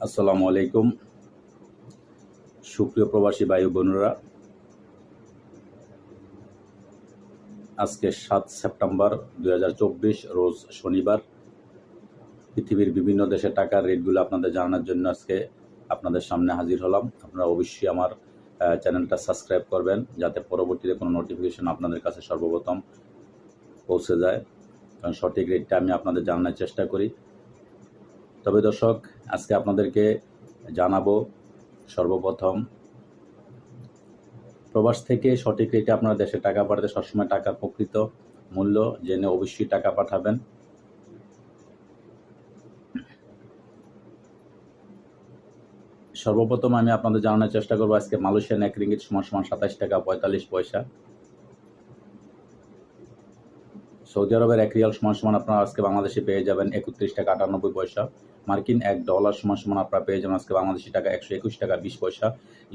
আসসালামু আলাইকুম সুপ্রিয় প্রবাসী ভাই বোনেরা, আজকে 7 সেপ্টেম্বর 2024 রোজ শনিবার। পৃথিবীর বিভিন্ন দেশে টাকার রেটগুলো আপনাদের জানানোর জন্য আজকে আপনাদের সামনে হাজির হলাম। আপনারা অবশ্যই আমার চ্যানেলটা সাবস্ক্রাইব করবেন, যাতে পরবর্তীতে কোনো নোটিফিকেশন আপনাদের কাছে সর্বপ্রথম পৌঁছে যায়, কারণ সঠিক রেটটা আমি আপনাদের জানানোর চেষ্টা করি। তবে দর্শক, আজকে আপনাদেরকে জানাবো সর্বপ্রথম প্রবাস থেকে সঠিক রেটে আপনার দেশে টাকা পাঠাতে সবসময় টাকার প্রকৃত মূল্য জেনে অবশ্যই টাকা পাঠাবেন। সর্বপ্রথম আমি আপনাদের জানানোর চেষ্টা করবো আজকে মালয়েশিয়ান 1 রিঙ্গিত সমান 27 টাকা 45 পয়সা। সৌদি আরবের 1 রিয়াল সমান আপনারা আজকে বাংলাদেশে পেয়ে যাবেন 31 টাকা 98 পয়সা। মার্কিন $1 সমান আপনারা পেয়ে যাবেন আজকে বাংলাদেশি টাকা 121 টাকা 20 পয়সা।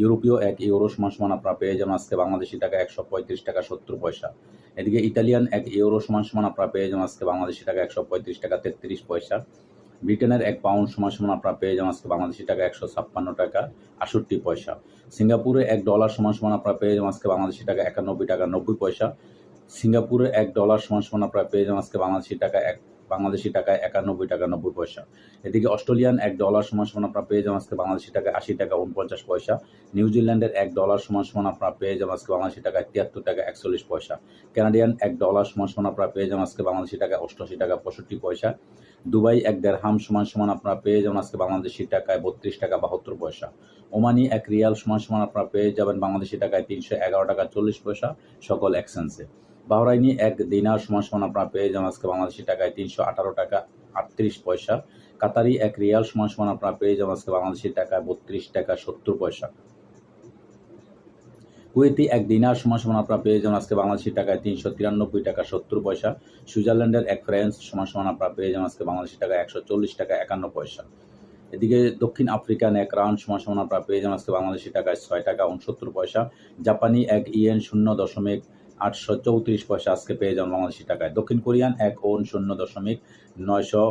ইউরোপীয় 1 ইউরো সমান আপনারা পেয়ে যাবেন আজকে বাংলাদেশি টাকা 135 টাকা 70 পয়সা। এদিকে ইতালিয়ান 1 ইউরো সমান আপনারা পেয়ে যাবেন আজকে বাংলাদেশি টাকা 135 টাকা 33 পয়সা। ব্রিটেনের 1 পাউন্ড সমান আপনারা পেয়ে যাবেন আজকে বাংলাদেশি টাকা 156 টাকা 68 পয়সা। সিঙ্গাপুরে $1 সমান আপনারা পেয়ে যাবেন আজকে বাংলাদেশি টাকা 91 টাকা 90 পয়সা। সিঙ্গাপুরে $1 সমান আপনারা পেয়ে যাবেন আজকে বাংলাদেশি টাকায় 91 টাকা 90 পয়সা। এদিকে অস্ট্রেলিয়ান $1 সমান আপনারা পেয়ে যাবেন আজকে বাংলাদেশি টাকায় 80 টাকা 49 পয়সা। নিউজিল্যান্ডের $1 সমান আপনারা পেয়ে যাবেন আজকে বাংলাদেশি টাকায় 73 টাকা 41 পয়সা। কানাডিয়ান $1 সমান আপনারা পেয়ে যাবেন আজকে বাংলাদেশি টাকায় 88 টাকা 65 পয়সা। দুবাই 1 দিরহাম সমান আপনারা পেয়ে যাবেন আজকে বাংলাদেশি টাকায় 32 টাকা 72 পয়সা। ওমানি 1 রিয়াল সমান আপনারা পেয়ে যাবেন বাংলাদেশি টাকায় 311 টাকা 40 পয়সা সকল এক্সচেঞ্জে। বাহরাইনি 1 দিনার সমান আপনারা পেয়ে যাবেন আজকে বাংলাদেশি টাকায় 318 টাকা 38 পয়সা। কাতারি 1 রিয়াল সমান আপনারা পেয়ে যাবেন আজকে বাংলাদেশি টাকায় 32 টাকা 70 পয়সা। কুয়েতি 1 দিনার সমান আপনারা পেয়ে যাবেন আজকে বাংলাদেশি টাকায় 393 টাকা 70 পয়সা। সুইজারল্যান্ডের 1 ফ্রান্স সমান আপনারা পেয়ে যাবেন আজকে বাংলাদেশি টাকায় 140 টাকা 51 পয়সা। এদিকে দক্ষিণ আফ্রিকান 1 রাউন্ড সমান আপনারা পেয়ে যাবেন আজকে বাংলাদেশি টাকায় 6 টাকা 69 পয়সা। জাপানি 1 ইয়েন 0.834 পয়সা আজকে পেয়ে যাবেন বাংলাদেশি টাকায়। দক্ষিণ কোরিয়ান 1 ওন 0.900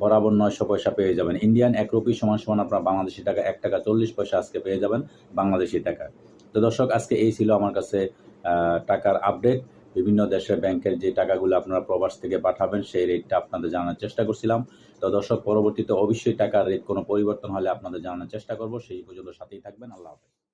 বরাবর 900 পয়সা পেয়ে যাবেন। ইন্ডিয়ান 1 রুপি সমান আপনারা বাংলাদেশি টাকা 1 টাকা 40 পয়সা আজকে পেয়ে যাবেন বাংলাদেশি টাকায়। তো দর্শক, আজকে এই ছিল আমার কাছে টাকার আপডেট। বিভিন্ন দেশের ব্যাংকের যে টাকাগুলো আপনারা প্রবাস থেকে পাঠাবেন সেই রেটটা আপনাদের জানানোর চেষ্টা করছিলাম। তো দর্শক, পরবর্তীতে অবশ্যই টাকার রেট কোনো পরিবর্তন হলে আপনাদের জানানোর চেষ্টা করব। সেই পর্যন্ত সাথেই থাকবেন। আল্লাহ হাফেজ।